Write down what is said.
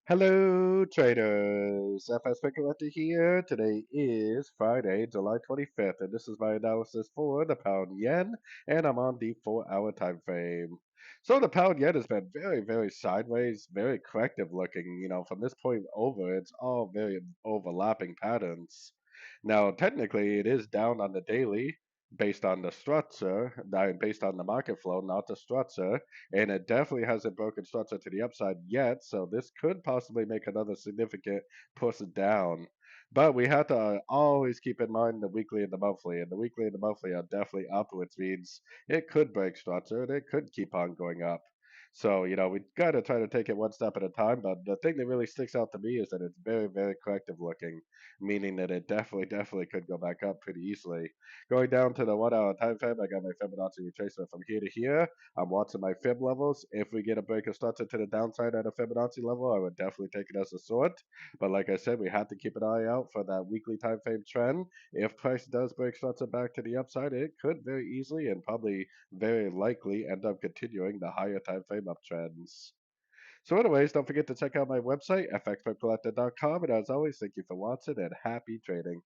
Hello, traders. FX Pip Collector here. Today is Friday, July 25th, and this is my analysis for the pound yen, and I'm on the 4-hour time frame. So the pound yen has been very, very sideways, very corrective looking. From this point over, it's all very overlapping patterns. Now, technically, it is down on the daily based on the structure, based on the market flow, not the structure, and it definitely hasn't broken structure to the upside yet. So this could possibly make another significant push down. But we have to always keep in mind the weekly and the monthly, and the weekly and the monthly are definitely up, which means it could break structure and it could keep on going up. So, we got to try to take it one step at a time. But the thing that really sticks out to me is that it's very, very corrective looking, meaning that it definitely, definitely could go back up pretty easily. Going down to the 1 hour time frame, I got my Fibonacci retracement from here to here. I'm watching my fib levels. If we get a break of structure to the downside at a Fibonacci level, I would definitely take it as a short. But like I said, we have to keep an eye out for that weekly time frame trend. If price does break structure back to the upside, it could very easily and probably very likely end up continuing the higher time frame uptrends. So, anyways, don't forget to check out my website, fxpipcollector.com. And as always, thank you for watching and happy trading.